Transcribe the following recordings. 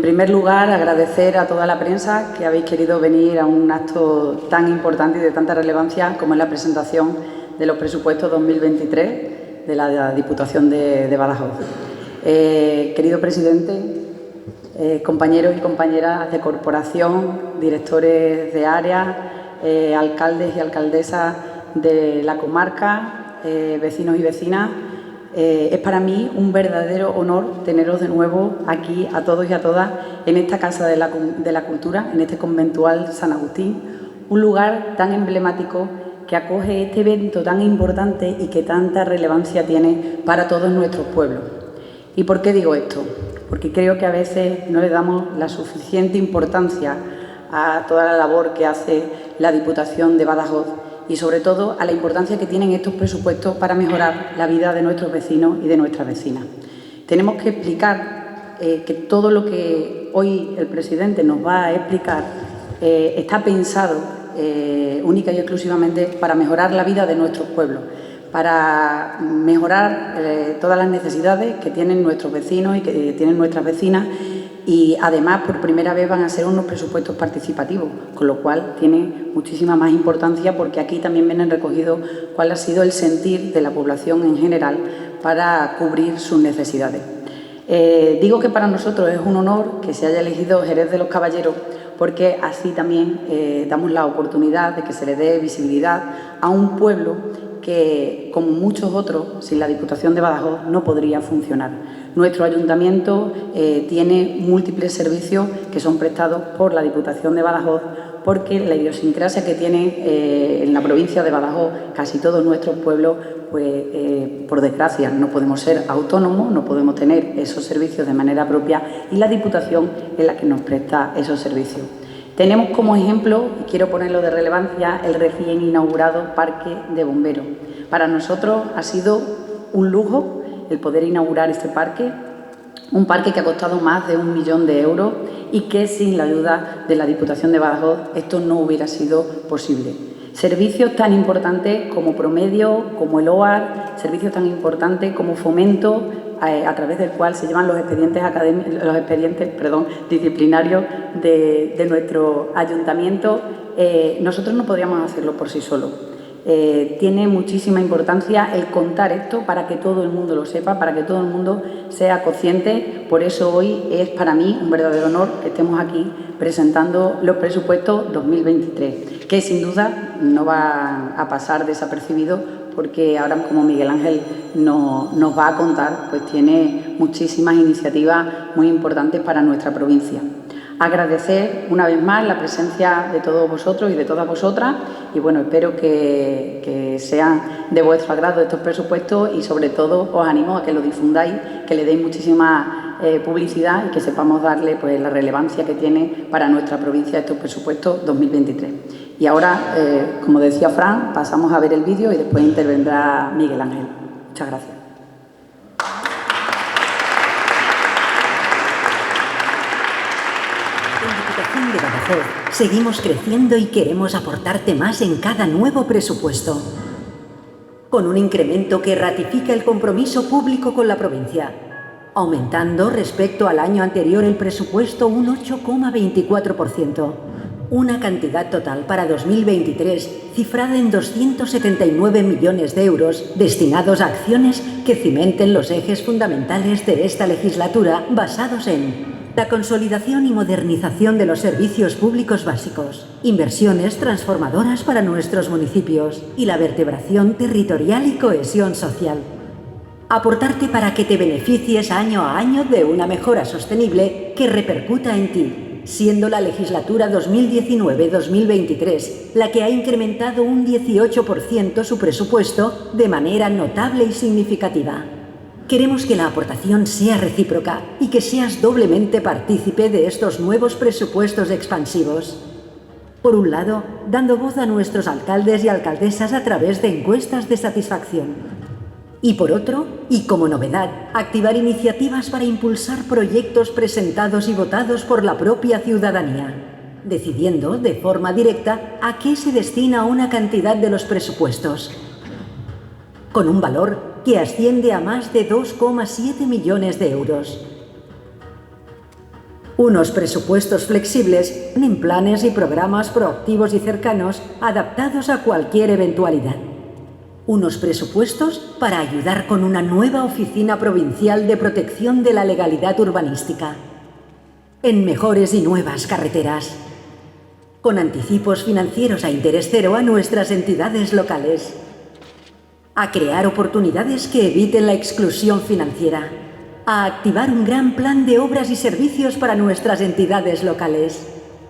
primer lugar, agradecer a toda la prensa que habéis querido venir a un acto tan importante y de tanta relevancia como es la presentación de los presupuestos 2023 de la Diputación de Badajoz. Querido presidente, compañeros y compañeras de corporación, directores de área, alcaldes y alcaldesas de la comarca, vecinos y vecinas, es para mí un verdadero honor teneros de nuevo aquí a todos y a todas en esta Casa de la Cultura, en este conventual San Agustín, un lugar tan emblemático que acoge este evento tan importante y que tanta relevancia tiene para todos nuestros pueblos. ¿Y por qué digo esto? Porque creo que a veces no le damos la suficiente importancia a toda la labor que hace la Diputación de Badajoz y, sobre todo, a la importancia que tienen estos presupuestos para mejorar la vida de nuestros vecinos y de nuestras vecinas. Tenemos que explicar que todo lo que hoy el presidente nos va a explicar está pensado única y exclusivamente para mejorar la vida de nuestros pueblos, para mejorar todas las necesidades que tienen nuestros vecinos y que tienen nuestras vecinas. Y además, por primera vez van a ser unos presupuestos participativos, con lo cual tiene muchísima más importancia porque aquí también vienen recogidos cuál ha sido el sentir de la población en general para cubrir sus necesidades. Digo que para nosotros es un honor que se haya elegido Jerez de los Caballeros porque así también damos la oportunidad de que se le dé visibilidad a un pueblo que, como muchos otros, sin la Diputación de Badajoz no podría funcionar. Nuestro ayuntamiento tiene múltiples servicios que son prestados por la Diputación de Badajoz porque la idiosincrasia que tiene en la provincia de Badajoz casi todos nuestros pueblos, pues por desgracia no podemos ser autónomos, no podemos tener esos servicios de manera propia y la Diputación es la que nos presta esos servicios. Tenemos como ejemplo, y quiero ponerlo de relevancia, el recién inaugurado Parque de Bomberos. Para nosotros ha sido un lujo el poder inaugurar este parque, un parque que ha costado más de 1 millón de euros y que sin la ayuda de la Diputación de Badajoz esto no hubiera sido posible. Servicios tan importantes como Promedio, como el OAR, servicios tan importantes como Fomento, a través del cual se llevan los expedientes disciplinarios de nuestro ayuntamiento. Nosotros no podríamos hacerlo por sí solos. Tiene muchísima importancia el contar esto para que todo el mundo lo sepa, para que todo el mundo sea consciente. Por eso hoy es para mí un verdadero honor que estemos aquí presentando los presupuestos 2023, que sin duda no va a pasar desapercibido porque ahora, como Miguel Ángel nos va a contar, pues tiene muchísimas iniciativas muy importantes para nuestra provincia. Agradecer una vez más la presencia de todos vosotros y de todas vosotras y bueno, espero que sean de vuestro agrado estos presupuestos y sobre todo os animo a que lo difundáis, que le deis muchísima publicidad y que sepamos darle pues la relevancia que tiene para nuestra provincia estos presupuestos 2023. Y ahora, como decía Fran, pasamos a ver el vídeo y después intervendrá Miguel Ángel. Muchas gracias. De Badajoz, seguimos creciendo y queremos aportarte más en cada nuevo presupuesto. Con un incremento que ratifica el compromiso público con la provincia, aumentando respecto al año anterior el presupuesto un 8,24%. Una cantidad total para 2023 cifrada en 279 millones de euros destinados a acciones que cimenten los ejes fundamentales de esta legislatura basados en la consolidación y modernización de los servicios públicos básicos, inversiones transformadoras para nuestros municipios y la vertebración territorial y cohesión social. Aportarte para que te beneficies año a año de una mejora sostenible que repercuta en ti, siendo la legislatura 2019-2023 la que ha incrementado un 18% su presupuesto de manera notable y significativa. Queremos que la aportación sea recíproca y que seas doblemente partícipe de estos nuevos presupuestos expansivos. Por un lado, dando voz a nuestros alcaldes y alcaldesas a través de encuestas de satisfacción. Y por otro, y como novedad, activar iniciativas para impulsar proyectos presentados y votados por la propia ciudadanía, decidiendo de forma directa a qué se destina una cantidad de los presupuestos, con un valor que asciende a más de 2,7 millones de euros. Unos presupuestos flexibles en planes y programas proactivos y cercanos adaptados a cualquier eventualidad. Unos presupuestos para ayudar con una nueva oficina provincial de protección de la legalidad urbanística. En mejores y nuevas carreteras. Con anticipos financieros a interés cero a nuestras entidades locales. A crear oportunidades que eviten la exclusión financiera. A activar un gran plan de obras y servicios para nuestras entidades locales.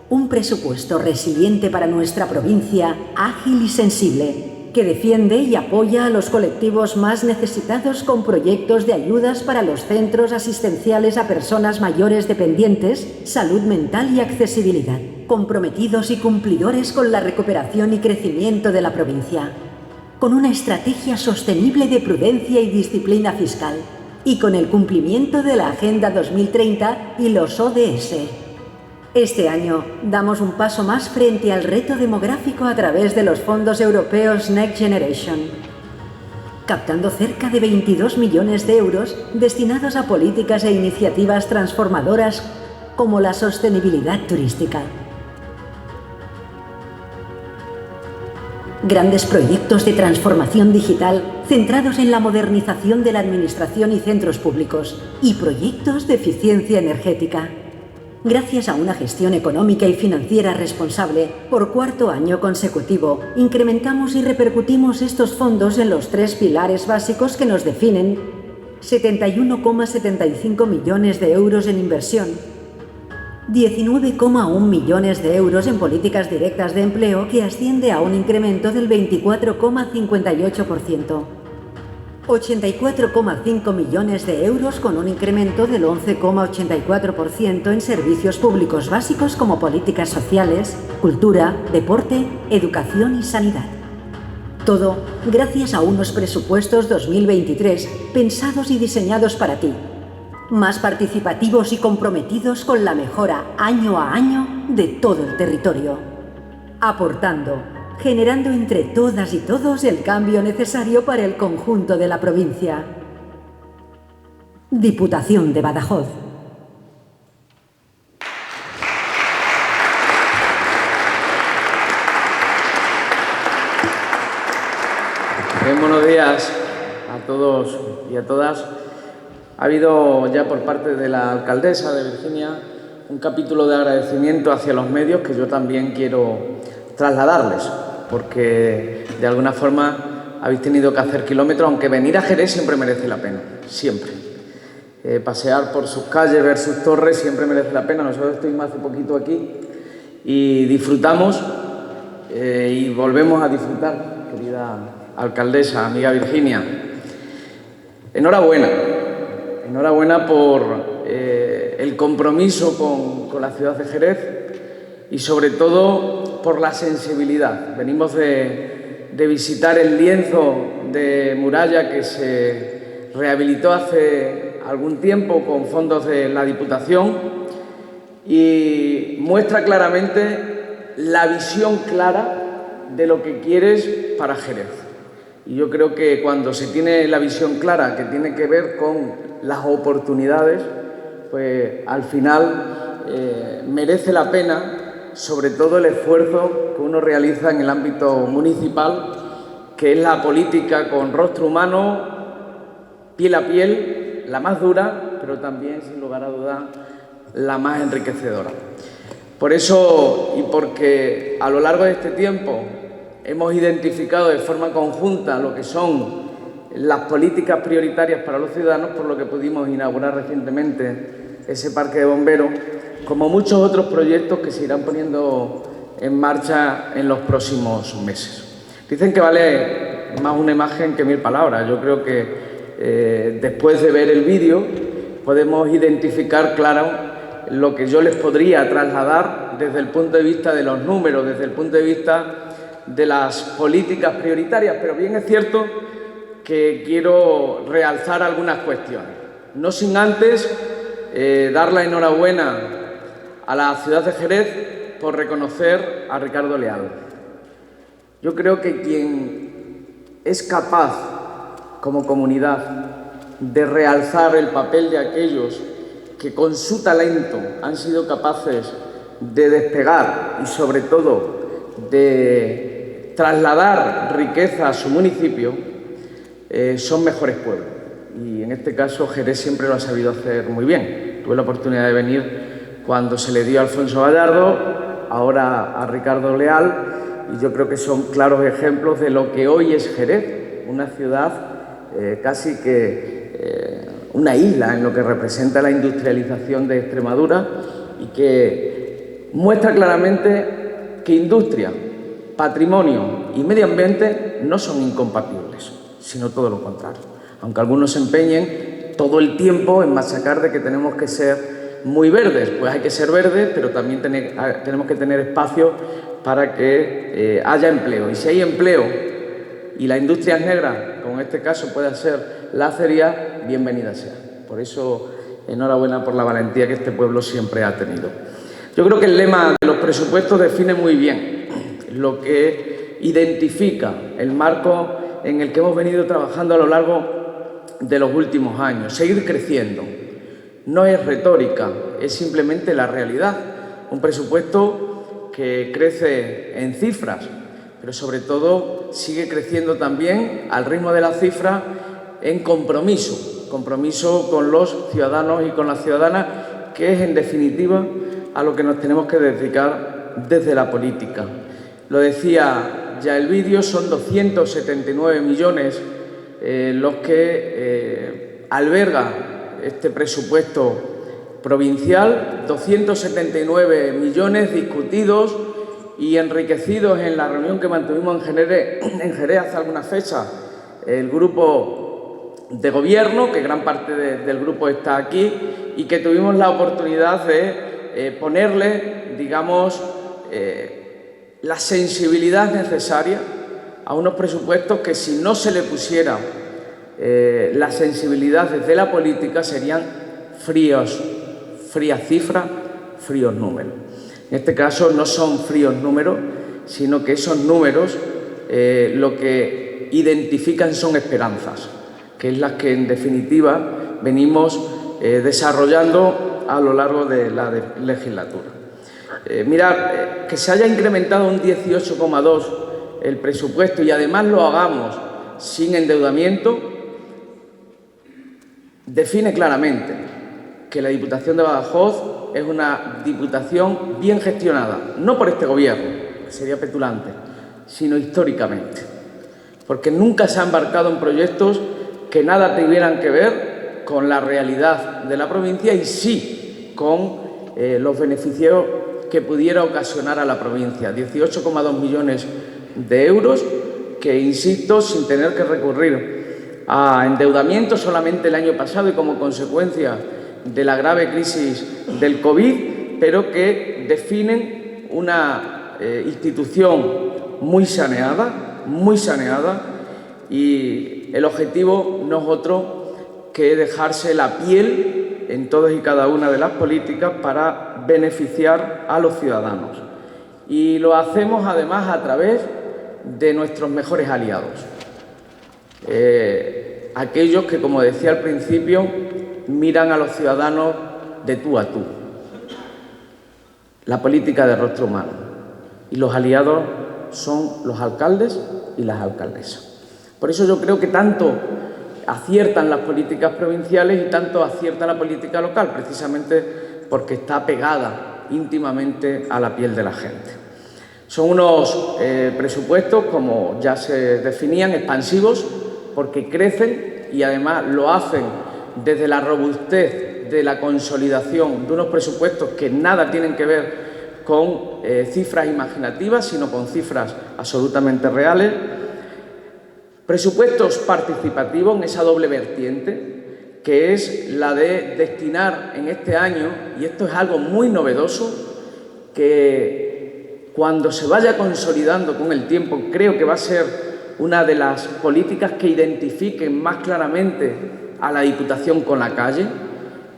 Un presupuesto resiliente para nuestra provincia, ágil y sensible, que defiende y apoya a los colectivos más necesitados con proyectos de ayudas para los centros asistenciales a personas mayores dependientes, salud mental y accesibilidad, comprometidos y cumplidores con la recuperación y crecimiento de la provincia, con una estrategia sostenible de prudencia y disciplina fiscal, y con el cumplimiento de la Agenda 2030 y los ODS. Este año damos un paso más frente al reto demográfico a través de los fondos europeos Next Generation, captando cerca de 22 millones de euros destinados a políticas e iniciativas transformadoras como la sostenibilidad turística. Grandes proyectos de transformación digital centrados en la modernización de la administración y centros públicos y proyectos de eficiencia energética. Gracias a una gestión económica y financiera responsable, por cuarto año consecutivo, incrementamos y repercutimos estos fondos en los 3 pilares básicos que nos definen: 71,75 millones de euros en inversión, 19,1 millones de euros en políticas directas de empleo, que asciende a un incremento del 24,58%. 84,5 millones de euros con un incremento del 11,84% en servicios públicos básicos como políticas sociales, cultura, deporte, educación y sanidad. Todo gracias a unos presupuestos 2023 pensados y diseñados para ti, más participativos y comprometidos con la mejora año a año de todo el territorio, aportando, generando entre todas y todos el cambio necesario para el conjunto de la provincia. Diputación de Badajoz. Buenos días a todos y a todas. Ha habido ya por parte de la alcaldesa de Virginia un capítulo de agradecimiento hacia los medios que yo también quiero trasladarles, porque de alguna forma habéis tenido que hacer kilómetros, aunque venir a Jerez siempre merece la pena, siempre. Pasear por sus calles, ver sus torres, siempre merece la pena. Nosotros estuvimos hace poquito aquí y disfrutamos y volvemos a disfrutar, querida alcaldesa, amiga Virginia. Enhorabuena, enhorabuena por el compromiso con la ciudad de Jerez y sobre todo por la sensibilidad. Venimos de visitar el lienzo de muralla que se rehabilitó hace algún tiempo con fondos de la Diputación y muestra claramente la visión clara de lo que quieres para Jerez. Y yo creo que cuando se tiene la visión clara, que tiene que ver con las oportunidades, pues al final merece la pena, sobre todo el esfuerzo que uno realiza en el ámbito municipal, que es la política con rostro humano, piel a piel, la más dura, pero también, sin lugar a dudas, la más enriquecedora. Por eso, y porque a lo largo de este tiempo hemos identificado de forma conjunta lo que son las políticas prioritarias para los ciudadanos, por lo que pudimos inaugurar recientemente ese parque de bomberos, como muchos otros proyectos que se irán poniendo en marcha en los próximos meses. Dicen que vale más una imagen que 1000 palabras. Yo creo que después de ver el vídeo podemos identificar claro lo que yo les podría trasladar desde el punto de vista de los números, desde el punto de vista de las políticas prioritarias, pero bien es cierto que quiero realzar algunas cuestiones. No sin antes dar la enhorabuena a la ciudad de Jerez por reconocer a Ricardo Leal. Yo creo que quien es capaz, como comunidad, de realzar el papel de aquellos que con su talento han sido capaces de despegar y sobre todo de trasladar riqueza a su municipio, son mejores pueblos. Y en este caso Jerez siempre lo ha sabido hacer muy bien. Tuve la oportunidad de venir cuando se le dio a Alfonso Gallardo, ahora a Ricardo Leal, y yo creo que son claros ejemplos de lo que hoy es Jerez, una ciudad casi que una isla en lo que representa la industrialización de Extremadura y que muestra claramente que industria, patrimonio y medio ambiente no son incompatibles, sino todo lo contrario. Aunque algunos se empeñen todo el tiempo en machacar de que tenemos que ser muy verdes, pues hay que ser verdes, pero también tenemos que tener espacio para que haya empleo. Y si hay empleo y la industria es negra, como en este caso puede ser la acería, bienvenida sea. Por eso, enhorabuena por la valentía que este pueblo siempre ha tenido. Yo creo que el lema de los presupuestos define muy bien lo que identifica el marco en el que hemos venido trabajando a lo largo de los últimos años. Seguir creciendo. No es retórica, es simplemente la realidad. Un presupuesto que crece en cifras, pero sobre todo sigue creciendo también al ritmo de la cifra en compromiso con los ciudadanos y con las ciudadanas, que es en definitiva a lo que nos tenemos que dedicar desde la política. Lo decía ya el vídeo, son 279 millones los que alberga este presupuesto provincial, 279 millones discutidos y enriquecidos en la reunión que mantuvimos en Jerez hace algunas fechas, el grupo de gobierno, que gran parte del grupo está aquí, y que tuvimos la oportunidad de ponerle, digamos, la sensibilidad necesaria a unos presupuestos que, si no se le pusiera la sensibilidad desde la política, serían frías cifras, fríos números. En este caso no son fríos números, sino que esos números lo que identifican son esperanzas, que es las que en definitiva venimos desarrollando a lo largo de la legislatura. Mirad, que se haya incrementado un 18,2 el presupuesto y además lo hagamos sin endeudamiento, define claramente que la Diputación de Badajoz es una diputación bien gestionada, no por este gobierno, que sería petulante, sino históricamente, porque nunca se ha embarcado en proyectos que nada tuvieran que ver con la realidad de la provincia y sí con los beneficios que pudiera ocasionar a la provincia. 18,2 millones de euros que, insisto, sin tener que recurrir a endeudamiento solamente el año pasado y como consecuencia de la grave crisis del COVID, pero que definen una institución muy saneada, y el objetivo no es otro que dejarse la piel en todas y cada una de las políticas para beneficiar a los ciudadanos. Y lo hacemos además a través de nuestros mejores aliados. Aquellos que, como decía al principio, miran a los ciudadanos de tú a tú. La política de rostro humano. Y los aliados son los alcaldes y las alcaldesas. Por eso yo creo que tanto aciertan las políticas provinciales y tanto acierta la política local, precisamente porque está pegada íntimamente a la piel de la gente. Son unos presupuestos, como ya se definían, expansivos, porque crecen y además lo hacen desde la robustez de la consolidación de unos presupuestos que nada tienen que ver con cifras imaginativas, sino con cifras absolutamente reales. Presupuestos participativos en esa doble vertiente, que es la de destinar en este año, y esto es algo muy novedoso, que cuando se vaya consolidando con el tiempo, creo que va a ser una de las políticas que identifiquen más claramente a la Diputación con la calle,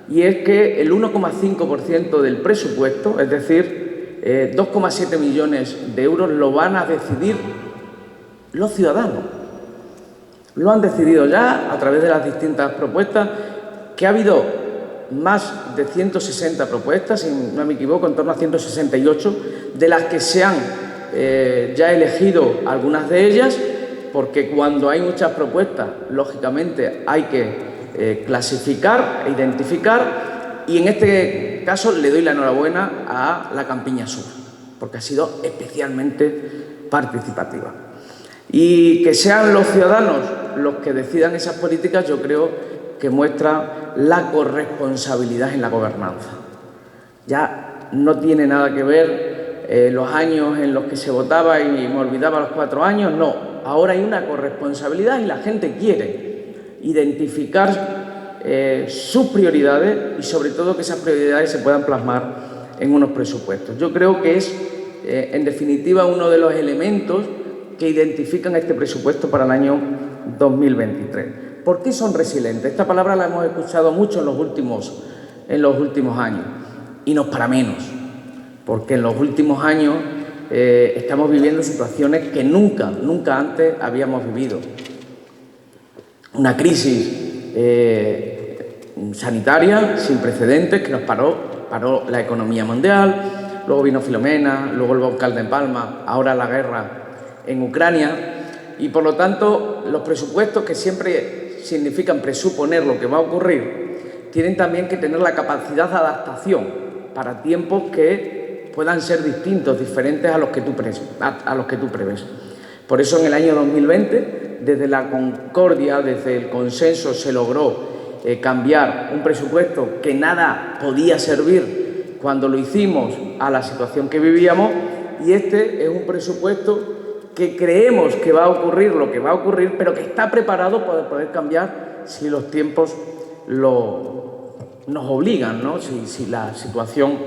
y es que el 1,5% del presupuesto, es decir, 2,7 millones de euros, lo van a decidir los ciudadanos. Lo han decidido ya a través de las distintas propuestas, que ha habido más de 160 propuestas, si no me equivoco, en torno a 168, de las que se han ya elegido algunas de ellas, porque cuando hay muchas propuestas, lógicamente hay que clasificar e identificar, y en este caso le doy la enhorabuena a la Campiña Sur, porque ha sido especialmente participativa. Y que sean los ciudadanos los que decidan esas políticas, yo creo que muestra la corresponsabilidad en la gobernanza. Ya no tiene nada que ver los años en los que se votaba y me olvidaba los 4 años, no. Ahora hay una corresponsabilidad y la gente quiere identificar sus prioridades y sobre todo que esas prioridades se puedan plasmar en unos presupuestos. Yo creo que es, en definitiva, uno de los elementos que identifican este presupuesto para el año 2023. ¿Por qué son resilientes? Esta palabra la hemos escuchado mucho en los últimos años, y no es para menos, porque en los últimos años estamos viviendo situaciones que nunca antes habíamos vivido. Una crisis sanitaria sin precedentes que nos paró la economía mundial, luego vino Filomena, luego el volcán de Palma, ahora la guerra en Ucrania, y por lo tanto los presupuestos, que siempre significan presuponer lo que va a ocurrir, tienen también que tener la capacidad de adaptación para tiempos que puedan ser distintos, diferentes a los que tú prevés. Por eso en el año 2020, desde la concordia, desde el consenso, se logró cambiar un presupuesto que nada podía servir cuando lo hicimos a la situación que vivíamos, y este es un presupuesto que creemos que va a ocurrir lo que va a ocurrir, pero que está preparado para poder cambiar si los tiempos nos obligan, ¿no? Si la situación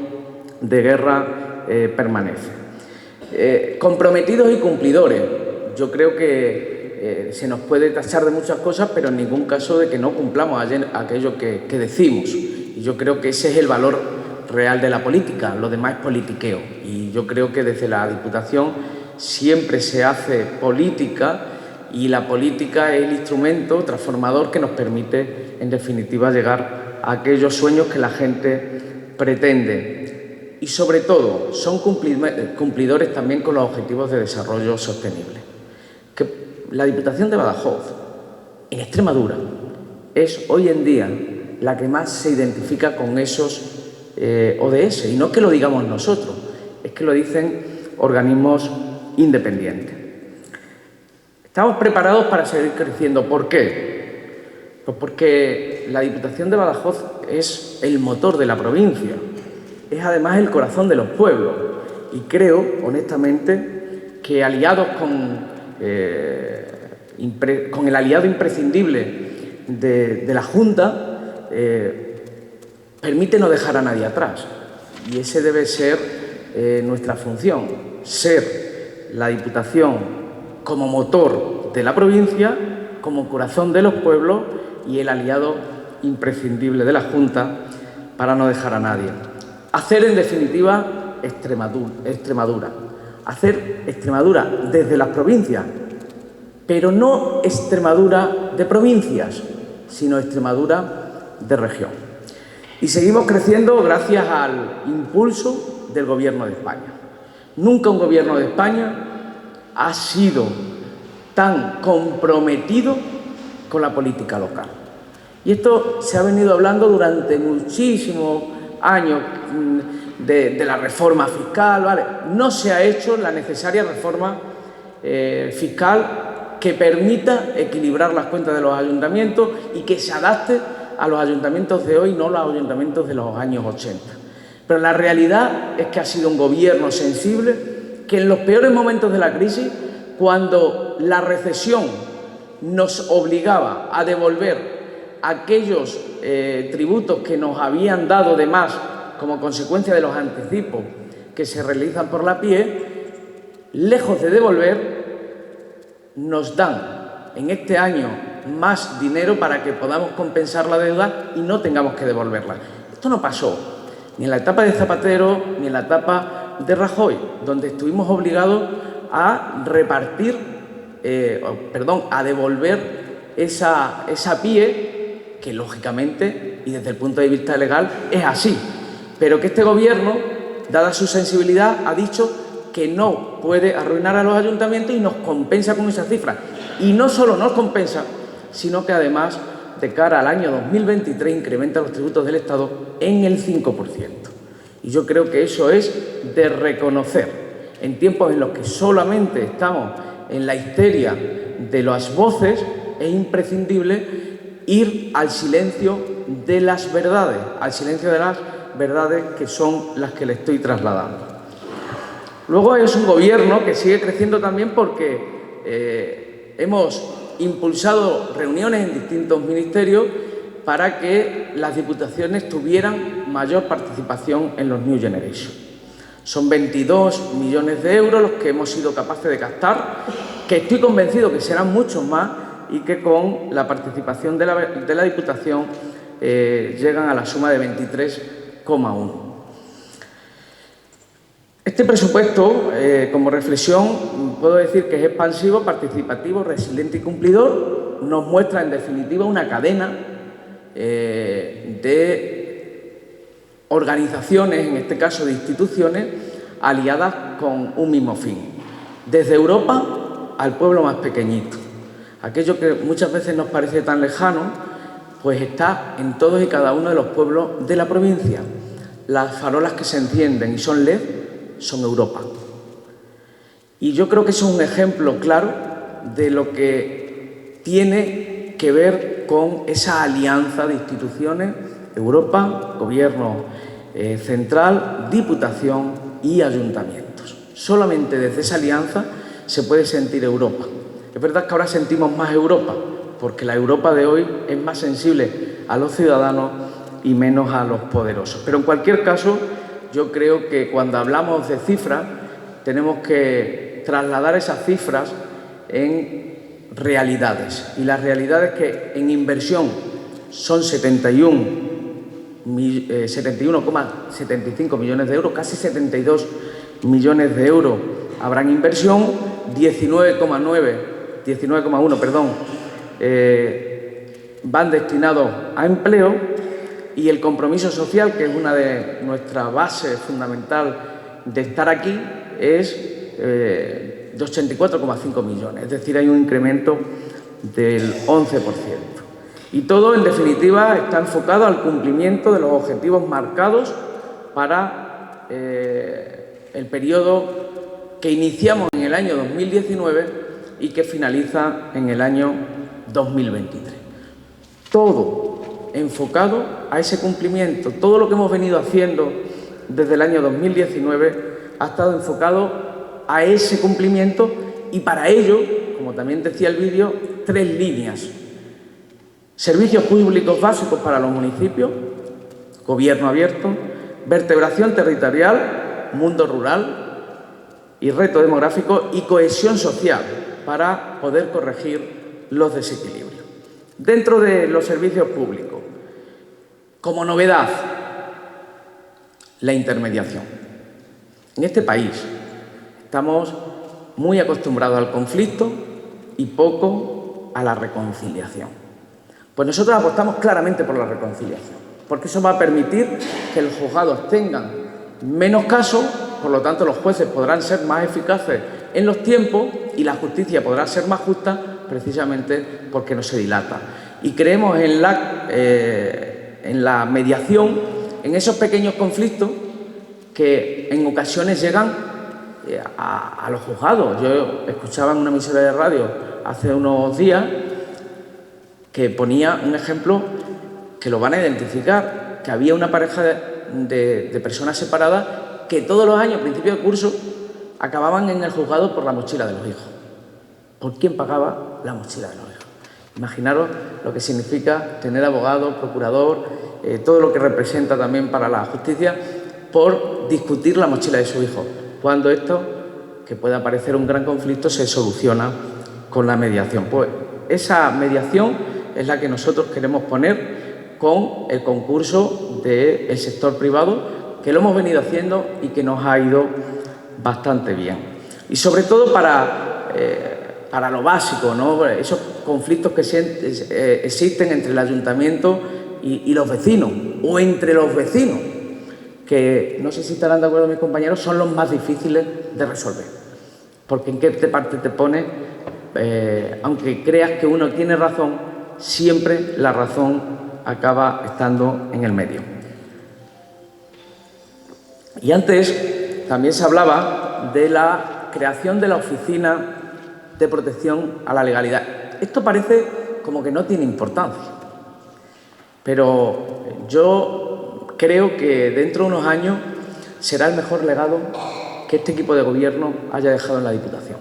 de guerra permanece. Comprometidos y cumplidores. Yo creo que se nos puede tachar de muchas cosas, pero en ningún caso de que no cumplamos aquello que decimos. Y yo creo que ese es el valor real de la política, lo demás es politiqueo. Y yo creo que desde la Diputación siempre se hace política, y la política es el instrumento transformador que nos permite, en definitiva, llegar a aquellos sueños que la gente pretende. Y sobre todo, son cumplidores también con los objetivos de desarrollo sostenible. Que la Diputación de Badajoz, en Extremadura, es hoy en día la que más se identifica con esos ODS. Y no es que lo digamos nosotros, es que lo dicen organismos independiente. Estamos preparados para seguir creciendo. ¿Por qué? Pues porque la Diputación de Badajoz es el motor de la provincia, es además el corazón de los pueblos, y creo, honestamente, que aliados con el aliado imprescindible de la Junta, permite no dejar a nadie atrás, y ese debe ser nuestra función, ser la Diputación como motor de la provincia, como corazón de los pueblos y el aliado imprescindible de la Junta para no dejar a nadie. Hacer, en definitiva, Extremadura. Hacer Extremadura desde las provincias, pero no Extremadura de provincias, sino Extremadura de región. Y seguimos creciendo gracias al impulso del Gobierno de España. Nunca un Gobierno de España ha sido tan comprometido con la política local. Y esto se ha venido hablando durante muchísimos años de la reforma fiscal, ¿vale? No se ha hecho la necesaria reforma fiscal que permita equilibrar las cuentas de los ayuntamientos y que se adapte a los ayuntamientos de hoy, no a los ayuntamientos de los años 80. Pero la realidad es que ha sido un gobierno sensible que en los peores momentos de la crisis, cuando la recesión nos obligaba a devolver aquellos tributos que nos habían dado de más como consecuencia de los anticipos que se realizan por la PIE, lejos de devolver, nos dan en este año más dinero para que podamos compensar la deuda y no tengamos que devolverla. Esto no pasó ni en la etapa de Zapatero ni en la etapa de Rajoy, donde estuvimos obligados a repartir, a devolver esa PIE que lógicamente y desde el punto de vista legal es así. Pero que este Gobierno, dada su sensibilidad, ha dicho que no puede arruinar a los ayuntamientos y nos compensa con esas cifras. Y no solo nos compensa, sino que además, de cara al año 2023, incrementa los tributos del Estado en el 5%. Y yo creo que eso es de reconocer. En tiempos en los que solamente estamos en la histeria de las voces, es imprescindible ir al silencio de las verdades, al silencio de las verdades que son las que le estoy trasladando. Luego es un Gobierno que sigue creciendo también porque hemos impulsado reuniones en distintos ministerios para que las diputaciones tuvieran mayor participación en los New Generation. Son 22 millones de euros los que hemos sido capaces de captar, que estoy convencido que serán muchos más y que con la participación de la Diputación llegan a la suma de 23,1. Este presupuesto, como reflexión, puedo decir que es expansivo, participativo, resiliente y cumplidor. Nos muestra, en definitiva, una cadena de organizaciones, en este caso de instituciones, aliadas con un mismo fin. Desde Europa al pueblo más pequeñito. Aquello que muchas veces nos parece tan lejano, pues está en todos y cada uno de los pueblos de la provincia. Las farolas que se encienden y son LED son Europa. Y yo creo que eso es un ejemplo claro de lo que tiene que ver con esa alianza de instituciones, Europa, Gobierno central, Diputación y ayuntamientos. Solamente desde esa alianza se puede sentir Europa. Es verdad que ahora sentimos más Europa, porque la Europa de hoy es más sensible a los ciudadanos y menos a los poderosos. Pero en cualquier caso, yo creo que cuando hablamos de cifras, tenemos que trasladar esas cifras en realidades. Y las realidades que en inversión son 71,75 millones de euros, casi 72 millones de euros habrán inversión, 19,1 van destinados a empleo, y el compromiso social, que es una de nuestras bases fundamental de estar aquí, es de 84,5 millones, es decir, hay un incremento del 11%. Y todo, en definitiva, está enfocado al cumplimiento de los objetivos marcados para el periodo que iniciamos en el año 2019 y que finaliza en el año 2023. Todo enfocado a ese cumplimiento. Todo lo que hemos venido haciendo desde el año 2019 ha estado enfocado a ese cumplimiento, y para ello, como también decía el vídeo, 3 líneas. Servicios públicos básicos para los municipios, gobierno abierto, vertebración territorial, mundo rural y reto demográfico, y cohesión social para poder corregir los desequilibrios. Dentro de los servicios públicos, como novedad, la intermediación. En este país estamos muy acostumbrados al conflicto y poco a la reconciliación. Pues nosotros apostamos claramente por la reconciliación, porque eso va a permitir que los juzgados tengan menos casos, por lo tanto los jueces podrán ser más eficaces en los tiempos y la justicia podrá ser más justa, precisamente porque no se dilata. Y creemos en la mediación, en esos pequeños conflictos que en ocasiones llegan a los juzgados. Yo escuchaba en una emisora de radio hace unos días que ponía un ejemplo que lo van a identificar, que había una pareja de personas separadas que todos los años, a principio de curso, acababan en el juzgado por la mochila de los hijos. ¿Por quién pagaba la mochila de los hijos? Imaginaros lo que significa tener abogado, procurador, todo lo que representa también para la justicia, por discutir la mochila de su hijo, cuando esto, que puede parecer un gran conflicto, se soluciona con la mediación. Pues esa mediación es la que nosotros queremos poner con el concurso del sector privado, que lo hemos venido haciendo y que nos ha ido bastante bien. Y sobre todo para lo básico, ¿no? Esos conflictos que existen entre el ayuntamiento y los vecinos, o entre los vecinos, que no sé si estarán de acuerdo mis compañeros, son los más difíciles de resolver. Porque en qué parte te pone, aunque creas que uno tiene razón, siempre la razón acaba estando en el medio. Y antes también se hablaba de la creación de la Oficina de Protección a la Legalidad. Esto parece como que no tiene importancia, pero yo creo que dentro de unos años será el mejor legado que este equipo de gobierno haya dejado en la Diputación.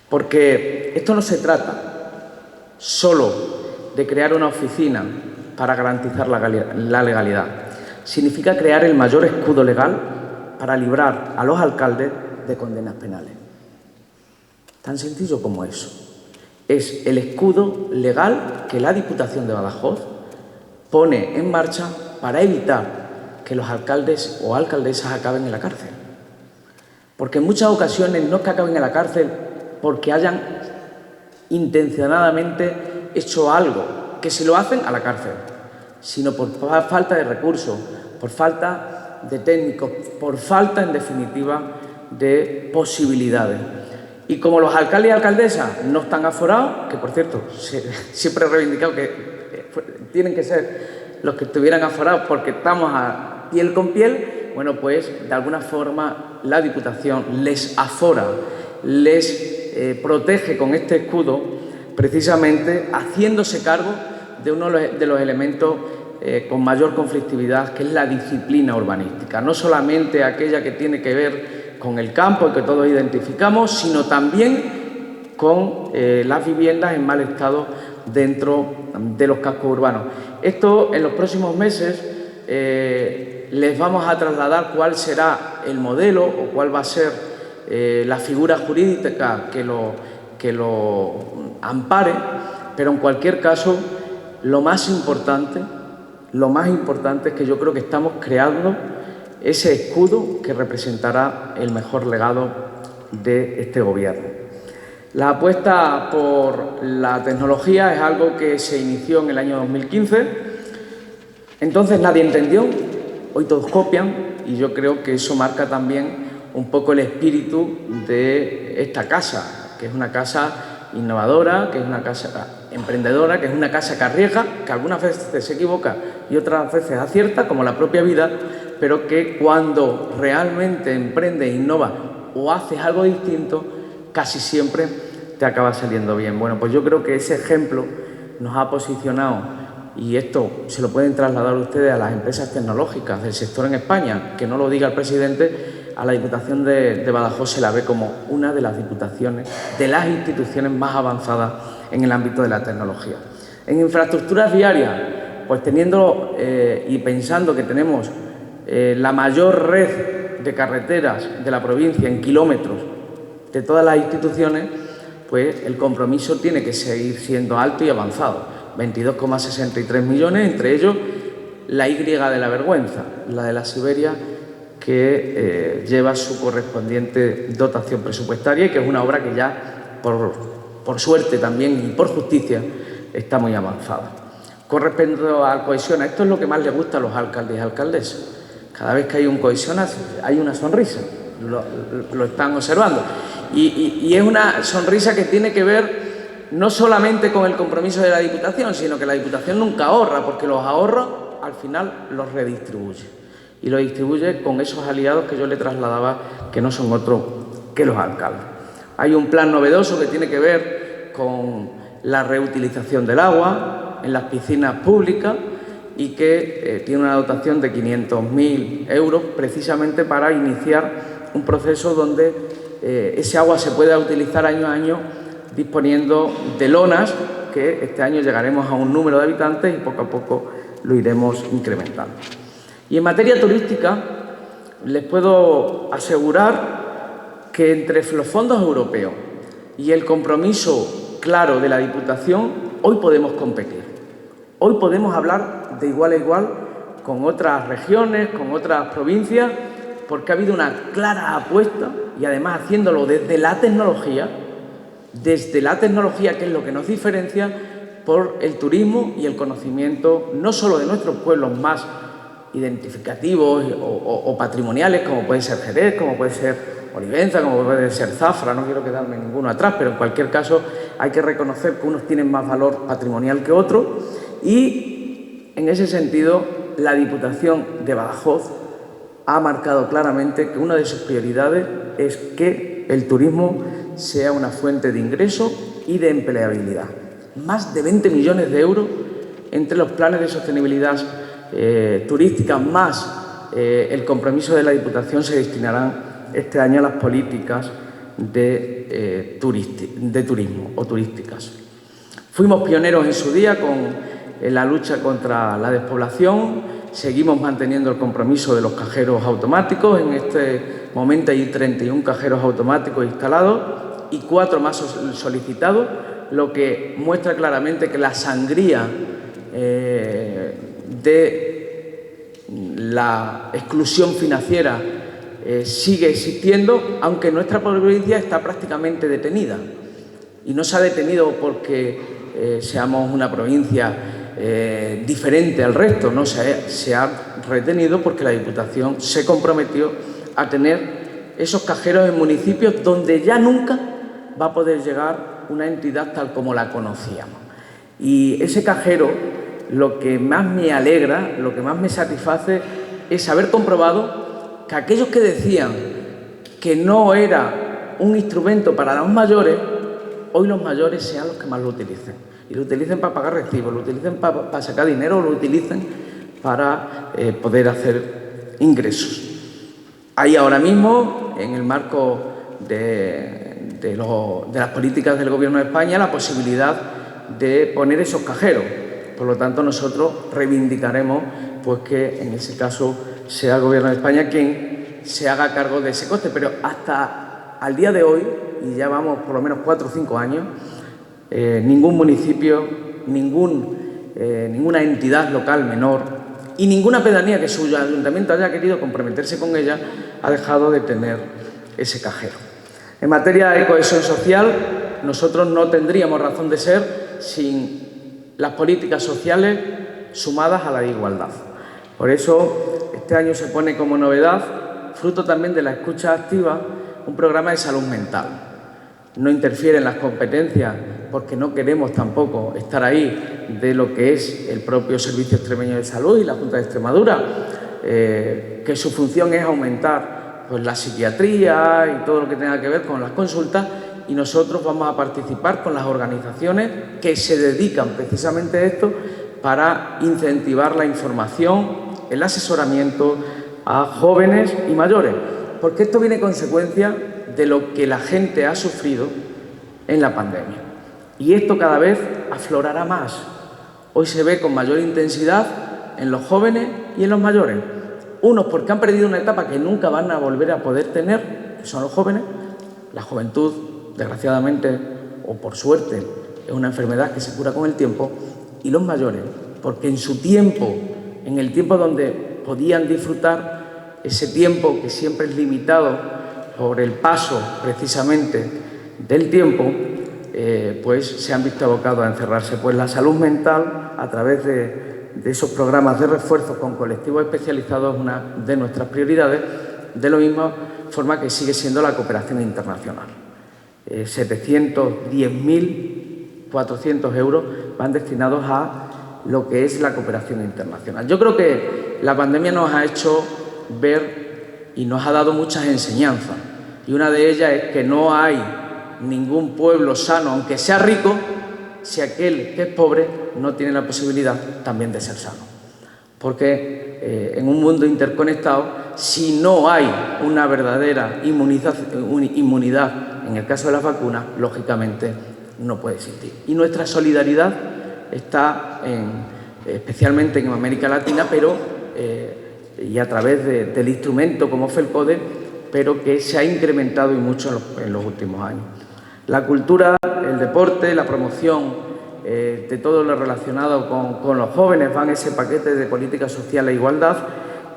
Porque esto no se trata solo de crear una oficina para garantizar la legalidad. Significa crear el mayor escudo legal para librar a los alcaldes de condenas penales. Tan sencillo como eso. Es el escudo legal que la Diputación de Badajoz pone en marcha para evitar que los alcaldes o alcaldesas acaben en la cárcel. Porque en muchas ocasiones no es que acaben en la cárcel porque hayan intencionadamente hecho algo, que se lo hacen a la cárcel, sino por falta de recursos, por falta de técnicos, por falta, en definitiva, de posibilidades. Y como los alcaldes y alcaldesas no están aforados, que por cierto, siempre he reivindicado que tienen que ser los que estuvieran aforados porque estamos a piel con piel, bueno, pues de alguna forma la Diputación les afora, les protege con este escudo, precisamente haciéndose cargo de uno de los elementos con mayor conflictividad, que es la disciplina urbanística. No solamente aquella que tiene que ver con el campo, que todos identificamos, sino también con las viviendas en mal estado dentro de los cascos urbanos. Esto en los próximos meses les vamos a trasladar cuál será el modelo o cuál va a ser la figura jurídica que lo ampare, pero en cualquier caso lo más importante es que yo creo que estamos creando ese escudo que representará el mejor legado de este gobierno. La apuesta por la tecnología es algo que se inició en el año 2015. Entonces nadie entendió, hoy todos copian, y yo creo que eso marca también un poco el espíritu de esta casa, que es una casa innovadora, que es una casa emprendedora, que es una casa que arriesga, que algunas veces se equivoca y otras veces acierta, como la propia vida, pero que cuando realmente emprende, innova o haces algo distinto, casi siempre te acaba saliendo bien. Bueno, pues yo creo que ese ejemplo nos ha posicionado, y esto se lo pueden trasladar ustedes a las empresas tecnológicas del sector en España, que no lo diga el presidente. A la Diputación de Badajoz se la ve como una de las diputaciones, de las instituciones más avanzadas en el ámbito de la tecnología. En infraestructuras viarias, pues teniendo y pensando que tenemos la mayor red de carreteras de la provincia en kilómetros de todas las instituciones, pues el compromiso tiene que seguir siendo alto y avanzado. 22,63 millones, entre ellos la Y de la vergüenza, la de la Siberia, que lleva su correspondiente dotación presupuestaria y que es una obra que ya, por suerte también y por justicia, está muy avanzada. Con respecto a cohesión, esto es lo que más les gusta a los alcaldes y alcaldesas. Cada vez que hay un cohesión hay una sonrisa, lo están observando. Y es una sonrisa que tiene que ver no solamente con el compromiso de la Diputación, sino que la Diputación nunca ahorra, porque los ahorros al final los redistribuye. Y lo distribuye con esos aliados que yo le trasladaba, que no son otros que los alcaldes. Hay un plan novedoso que tiene que ver con la reutilización del agua en las piscinas públicas y que tiene una dotación de 500.000 euros precisamente para iniciar un proceso donde ese agua se pueda utilizar año a año, disponiendo de lonas, que este año llegaremos a un número de habitantes y poco a poco lo iremos incrementando. Y en materia turística, les puedo asegurar que entre los fondos europeos y el compromiso claro de la Diputación, hoy podemos competir. Hoy podemos hablar de igual a igual con otras regiones, con otras provincias, porque ha habido una clara apuesta y además haciéndolo desde la tecnología, que es lo que nos diferencia, por el turismo y el conocimiento no solo de nuestros pueblos más identificativos o patrimoniales, como puede ser Jerez, como puede ser Olivenza, como puede ser Zafra, no quiero quedarme ninguno atrás, pero en cualquier caso hay que reconocer que unos tienen más valor patrimonial que otros y, en ese sentido, la Diputación de Badajoz ha marcado claramente que una de sus prioridades es que el turismo sea una fuente de ingreso y de empleabilidad. Más de 20 millones de euros entre los planes de sostenibilidad turística más el compromiso de la Diputación se destinarán este año a las políticas de turismo o turísticas. Fuimos pioneros en su día en la lucha contra la despoblación, seguimos manteniendo el compromiso de los cajeros automáticos. En este momento hay 31 cajeros automáticos instalados y 4 más solicitados, lo que muestra claramente que la sangría de la exclusión financiera sigue existiendo, aunque nuestra provincia está prácticamente detenida. Y no se ha detenido porque seamos una provincia diferente al resto, no se ha retenido porque la Diputación se comprometió a tener esos cajeros en municipios donde ya nunca va a poder llegar una entidad tal como la conocíamos. Y ese cajero, lo que más me alegra, lo que más me satisface es haber comprobado que aquellos que decían que no era un instrumento para los mayores, hoy los mayores sean los que más lo utilicen. Y lo utilicen para pagar recibos, lo utilicen para sacar dinero, lo utilicen para poder hacer ingresos. Hay ahora mismo, en el marco de las políticas del Gobierno de España, la posibilidad de poner esos cajeros. Por lo tanto, nosotros reivindicaremos pues, que en ese caso sea el Gobierno de España quien se haga cargo de ese coste. Pero hasta al día de hoy, y ya vamos por lo menos 4 o 5 años, ningún municipio, ninguna entidad local menor y ninguna pedanía que su ayuntamiento haya querido comprometerse con ella ha dejado de tener ese cajero. En materia de cohesión social, nosotros no tendríamos razón de ser sin las políticas sociales sumadas a la de igualdad. Por eso, este año se pone como novedad, fruto también de la escucha activa, un programa de salud mental. No interfiere en las competencias, porque no queremos tampoco estar ahí, de lo que es el propio Servicio Extremeño de Salud y la Junta de Extremadura, que su función es aumentar pues, la psiquiatría y todo lo que tenga que ver con las consultas, y nosotros vamos a participar con las organizaciones que se dedican precisamente a esto para incentivar la información, el asesoramiento a jóvenes y mayores, porque esto viene consecuencia de lo que la gente ha sufrido en la pandemia. Y esto cada vez aflorará más. Hoy se ve con mayor intensidad en los jóvenes y en los mayores. Unos porque han perdido una etapa que nunca van a volver a poder tener, que son los jóvenes. La juventud, desgraciadamente, o por suerte, es una enfermedad que se cura con el tiempo. Y los mayores, porque en su tiempo, en el tiempo donde podían disfrutar, ese tiempo que siempre es limitado por el paso precisamente del tiempo, pues se han visto abocados a encerrarse. Pues la salud mental, a través de esos programas de refuerzo con colectivos especializados, es una de nuestras prioridades, de la misma forma que sigue siendo la cooperación internacional. 710.400 euros van destinados a lo que es la cooperación internacional. Yo creo que la pandemia nos ha hecho ver y nos ha dado muchas enseñanzas, y una de ellas es que no hay ningún pueblo sano, aunque sea rico, si aquel que es pobre no tiene la posibilidad también de ser sano. Porque en un mundo interconectado, si no hay una verdadera inmunidad, en el caso de las vacunas, lógicamente no puede existir. Y nuestra solidaridad está especialmente en América Latina, pero y a través del instrumento como FELCODE, pero que se ha incrementado y mucho en los últimos años. La cultura, el deporte, la promoción de todo lo relacionado con los jóvenes van ese paquete de política social e igualdad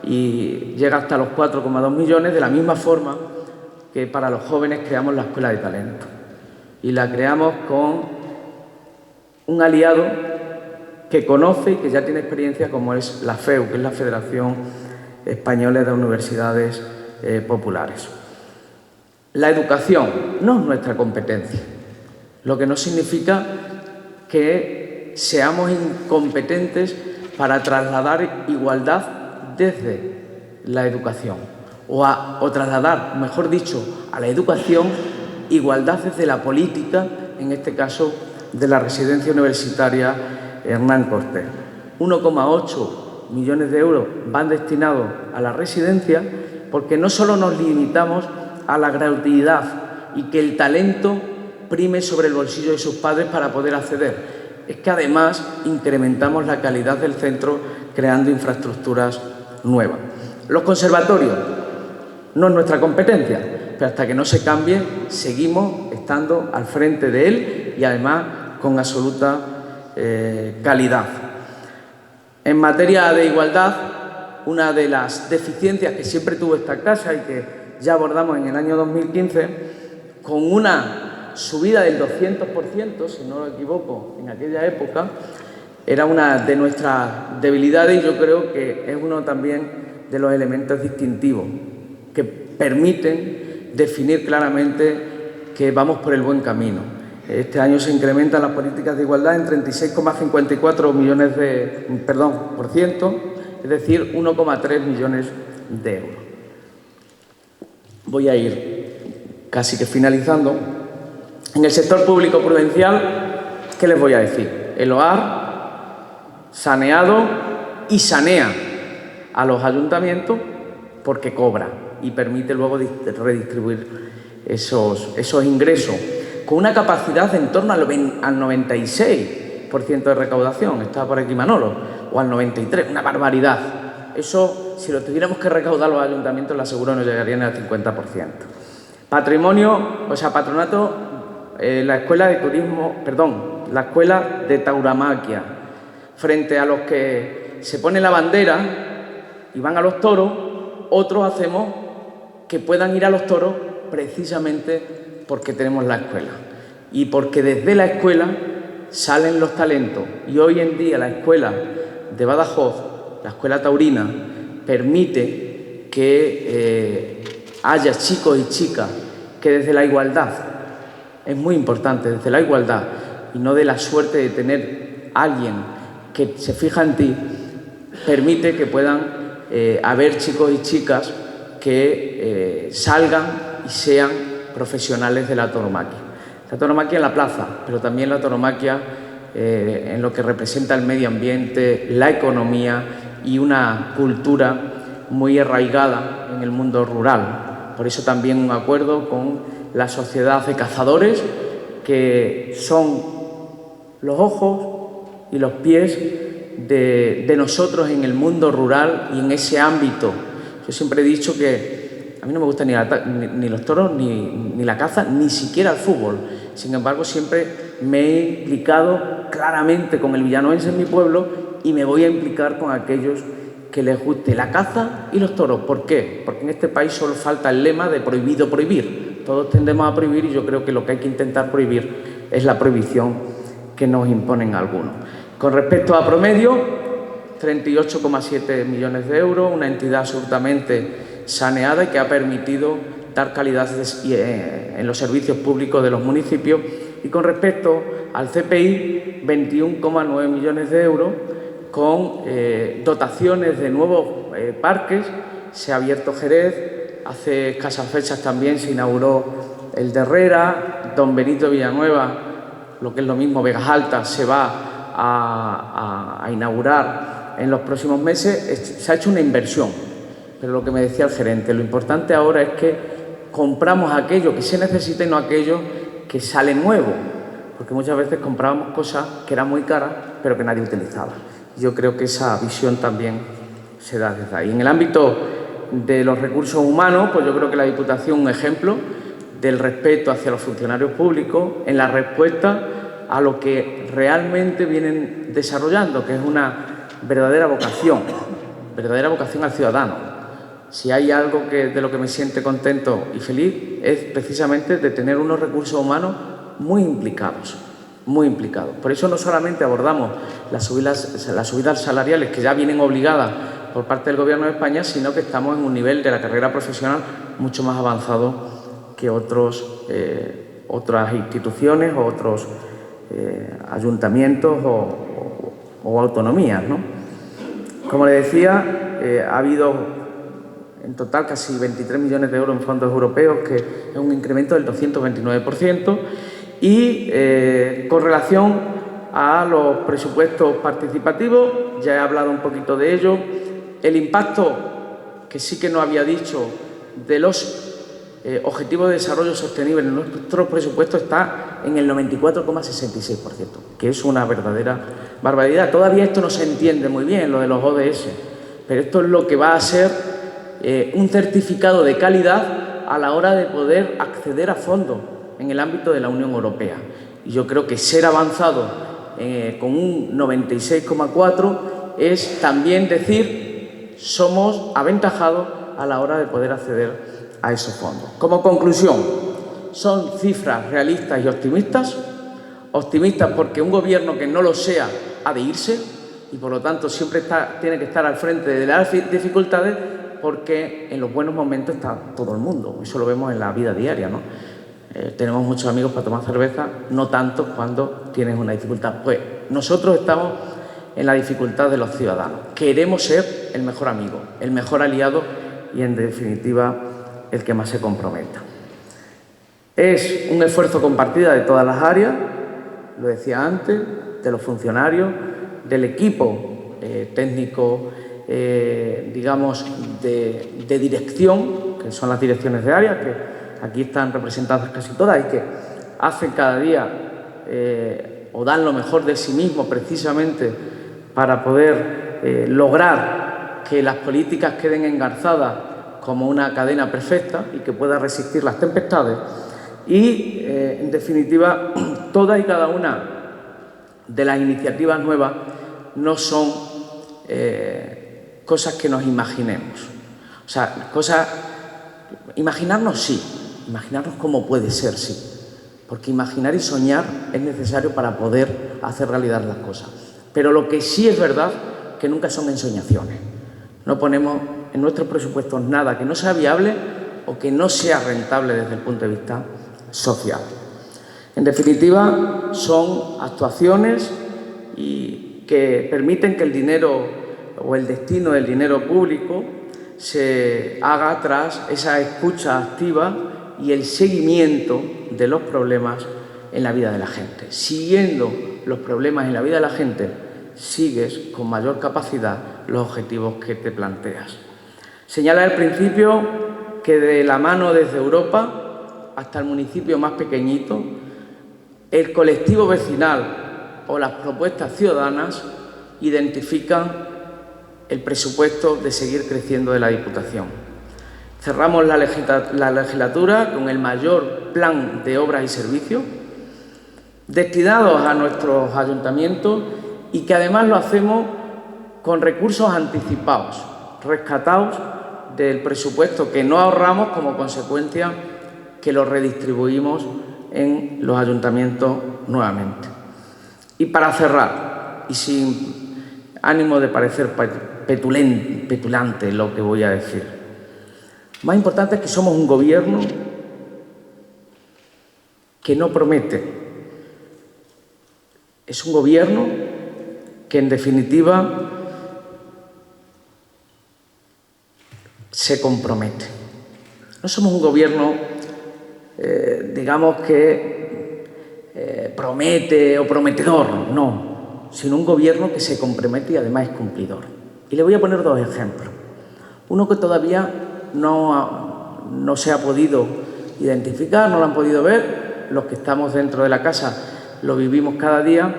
y llega hasta los 4,2 millones, de la misma forma que para los jóvenes creamos la Escuela de Talento. Y la creamos con un aliado que conoce y que ya tiene experiencia, como es la FEU, que es la Federación Española de Universidades Populares. La educación no es nuestra competencia, lo que no significa que seamos incompetentes para trasladar igualdad desde la educación o trasladar, mejor dicho, a la educación igualdad desde la política, en este caso de la Residencia Universitaria Hernán Cortés. 1,8 millones de euros van destinados a la residencia porque no solo nos limitamos a la gratuidad y que el talento prime sobre el bolsillo de sus padres para poder acceder, es que además incrementamos la calidad del centro creando infraestructuras nuevas. Los conservatorios no es nuestra competencia, pero hasta que no se cambie seguimos estando al frente de él y además con absoluta calidad. En materia de igualdad, una de las deficiencias que siempre tuvo esta casa y que ya abordamos en el año 2015, con una subida del 200%, si no me equivoco, en aquella época, era una de nuestras debilidades y yo creo que es uno también de los elementos distintivos que permiten definir claramente que vamos por el buen camino. Este año se incrementan las políticas de igualdad en 36,54 millones por ciento, es decir, 1,3 millones de euros. Voy a ir casi que finalizando. En el sector público prudencial, ¿qué les voy a decir? El OAR, saneado y sanea a los ayuntamientos porque cobra y permite luego redistribuir esos ingresos con una capacidad en torno al 96% de recaudación. Estaba por aquí Manolo, o al 93%, una barbaridad. Eso, si lo tuviéramos que recaudar los ayuntamientos, lo aseguro, no llegarían al 50%. Patrimonio, patronato, la escuela de turismo, la escuela de tauromaquia, frente a los que se pone la bandera y van a los toros, otros hacemos que puedan ir a los toros precisamente porque tenemos la escuela y porque desde la escuela salen los talentos. Y hoy en día la escuela de Badajoz, la escuela taurina, permite que haya chicos y chicas que desde la igualdad, es muy importante, desde la igualdad y no de la suerte de tener a alguien que se fija en ti, permite que puedan haber chicos y chicas que salgan y sean profesionales de la tauromaquia. La tauromaquia en la plaza, pero también la tauromaquia en lo que representa el medio ambiente, la economía y una cultura muy arraigada en el mundo rural. Por eso también un acuerdo con la Sociedad de Cazadores, que son los ojos y los pies de nosotros en el mundo rural y en ese ámbito. Yo siempre he dicho que a mí no me gusta ni los toros, ni la caza, ni siquiera el fútbol. Sin embargo, siempre me he implicado claramente con el villanoense en mi pueblo y me voy a implicar con aquellos que les guste la caza y los toros. ¿Por qué? Porque en este país solo falta el lema de prohibido prohibir. Todos tendemos a prohibir y yo creo que lo que hay que intentar prohibir es la prohibición que nos imponen algunos. Con respecto a promedio, 38,7 millones de euros, una entidad absolutamente saneada y que ha permitido dar calidad en los servicios públicos de los municipios. Y con respecto al CPI, 21,9 millones de euros con dotaciones de nuevos parques. Se ha abierto Jerez, hace escasas fechas también se inauguró el de Herrera, Don Benito Villanueva, lo que es lo mismo, Vegas Altas, se va a inaugurar en los próximos meses. Se ha hecho una inversión, pero lo que me decía el gerente, lo importante ahora es que compramos aquello que se necesita y no aquello que sale nuevo, porque muchas veces comprábamos cosas que eran muy caras pero que nadie utilizaba. Yo creo que esa visión también se da desde ahí. En el ámbito de los recursos humanos, pues yo creo que la Diputación es un ejemplo del respeto hacia los funcionarios públicos en la respuesta a lo que realmente vienen desarrollando, que es una verdadera vocación al ciudadano. Si hay algo de lo que me siente contento y feliz es precisamente de tener unos recursos humanos muy implicados muy implicados. Por eso no solamente abordamos las subidas salariales que ya vienen obligadas por parte del Gobierno de España, sino que estamos en un nivel de la carrera profesional mucho más avanzado que otras instituciones o otros ayuntamientos o autonomías, ¿no? Como le decía, ha habido en total casi 23 millones de euros en fondos europeos, que es un incremento del 229%, y con relación a los presupuestos participativos, ya he hablado un poquito de ello, el impacto, que sí que no había dicho, de los Objetivos de Desarrollo Sostenible en nuestro presupuesto está en el 94,66%, que es una verdadera barbaridad. Todavía esto no se entiende muy bien, lo de los ODS, pero esto es lo que va a ser un certificado de calidad a la hora de poder acceder a fondos en el ámbito de la Unión Europea. Y yo creo que ser avanzado con un 96,4 es también decir somos aventajados a la hora de poder acceder a esos fondos. Como conclusión, son cifras realistas y optimistas. Optimistas porque un gobierno que no lo sea ha de irse y, por lo tanto, siempre tiene que estar al frente de las dificultades, porque en los buenos momentos está todo el mundo. Eso lo vemos en la vida diaria, ¿no? Tenemos muchos amigos para tomar cerveza, no tanto cuando tienes una dificultad. Pues nosotros estamos en la dificultad de los ciudadanos. Queremos ser el mejor amigo, el mejor aliado y, en definitiva, el que más se comprometa. Es un esfuerzo compartido de todas las áreas, lo decía antes, de los funcionarios, del equipo técnico, digamos, de dirección, que son las direcciones de área, que aquí están representadas casi todas y que hacen cada día o dan lo mejor de sí mismos precisamente para poder lograr que las políticas queden engarzadas como una cadena perfecta y que pueda resistir las tempestades. Y, en definitiva, todas y cada una de las iniciativas nuevas no son cosas que nos imaginemos. O sea, imaginarnos sí, imaginarnos cómo puede ser sí, porque imaginar y soñar es necesario para poder hacer realidad las cosas. Pero lo que sí es verdad, que nunca son ensoñaciones. No ponemos en nuestros presupuestos nada que no sea viable o que no sea rentable desde el punto de vista social. En definitiva, son actuaciones que permiten que el dinero o el destino del dinero público se haga tras esa escucha activa y el seguimiento de los problemas en la vida de la gente. Siguiendo los problemas en la vida de la gente, sigues con mayor capacidad los objetivos que te planteas. Señala al principio que de la mano desde Europa hasta el municipio más pequeñito, el colectivo vecinal o las propuestas ciudadanas identifican el presupuesto de seguir creciendo de la Diputación. Cerramos la legislatura con el mayor plan de obras y servicios destinados a nuestros ayuntamientos y que además lo hacemos con recursos anticipados, rescatados del presupuesto que no ahorramos, como consecuencia que lo redistribuimos en los ayuntamientos nuevamente. Y para cerrar, y sin ánimo de parecer petulante lo que voy a decir, más importante es que somos un gobierno que no promete. Es un gobierno que, en definitiva, se compromete. No somos un gobierno, digamos que promete o prometedor, no, sino un gobierno que se compromete y además es cumplidor. Y le voy a poner dos ejemplos. Uno que todavía no se ha podido identificar, no lo han podido ver, los que estamos dentro de la casa lo vivimos cada día.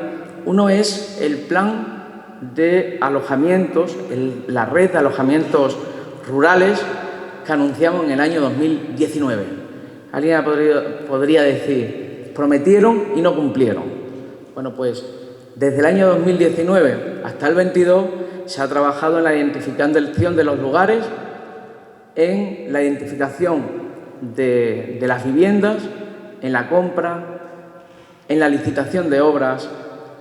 Uno es el plan de alojamientos, la red de alojamientos rurales que anunciamos en el año 2019. Alguien podría decir, prometieron y no cumplieron. Bueno, pues desde el año 2019 hasta el 22 se ha trabajado en la identificación de los lugares, en la identificación de las viviendas, en la compra, en la licitación de obras,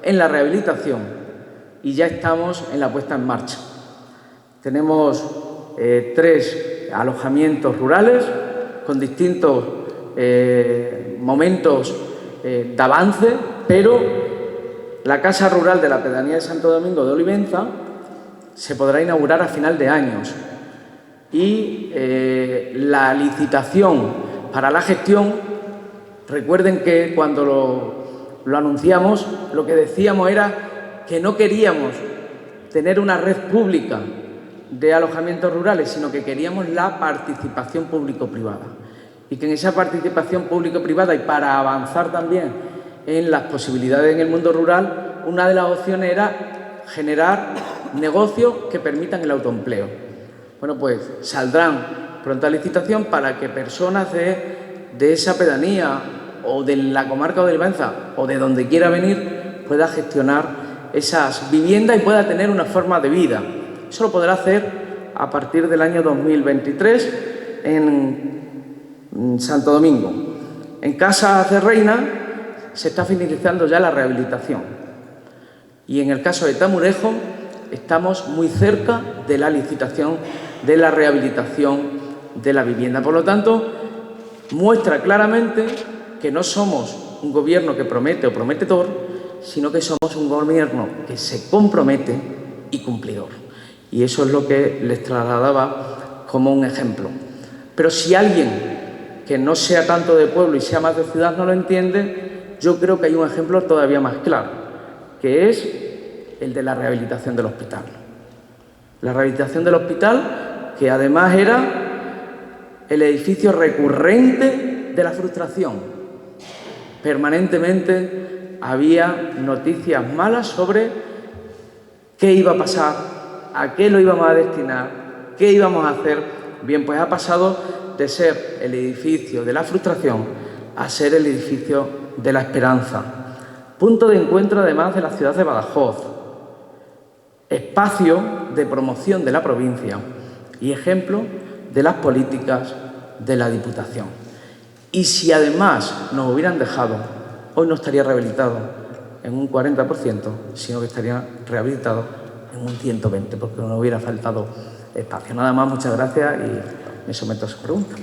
en la rehabilitación y ya estamos en la puesta en marcha. Tenemos 3 alojamientos rurales con distintos momentos de avance, pero la Casa Rural de la Pedanía de Santo Domingo de Olivenza se podrá inaugurar a final de años y la licitación para la gestión, recuerden que cuando lo anunciamos, lo que decíamos era que no queríamos tener una red pública de alojamientos rurales, sino que queríamos la participación público-privada. Y que en esa participación público-privada y para avanzar también en las posibilidades en el mundo rural, una de las opciones era generar negocios que permitan el autoempleo. Bueno, pues saldrán pronto a licitación para que personas de esa pedanía o de la comarca de Olivenza o de donde quiera venir pueda gestionar esas viviendas y pueda tener una forma de vida. Eso lo podrá hacer a partir del año 2023 en Santo Domingo. En Casas de Reina se está finalizando ya la rehabilitación y en el caso de Tamurejo estamos muy cerca de la licitación de la rehabilitación de la vivienda. Por lo tanto, muestra claramente que no somos un gobierno que promete o prometedor, sino que somos un gobierno que se compromete y cumplidor. Y eso es lo que les trasladaba como un ejemplo. Pero si alguien que no sea tanto de pueblo y sea más de ciudad no lo entiende, yo creo que hay un ejemplo todavía más claro, que es el de la rehabilitación del hospital. La rehabilitación del hospital, que además era el edificio recurrente de la frustración. Permanentemente había noticias malas sobre qué iba a pasar, a qué lo íbamos a destinar, qué íbamos a hacer. Bien, pues ha pasado de ser el edificio de la frustración a ser el edificio de la esperanza. Punto de encuentro además de la ciudad de Badajoz, espacio de promoción de la provincia y ejemplo de las políticas de la Diputación. Y si además nos hubieran dejado, hoy no estaría rehabilitado en un 40%, sino que estaría rehabilitado en un 120%, porque nos hubiera faltado espacio. Nada más, muchas gracias y me someto a su pregunta.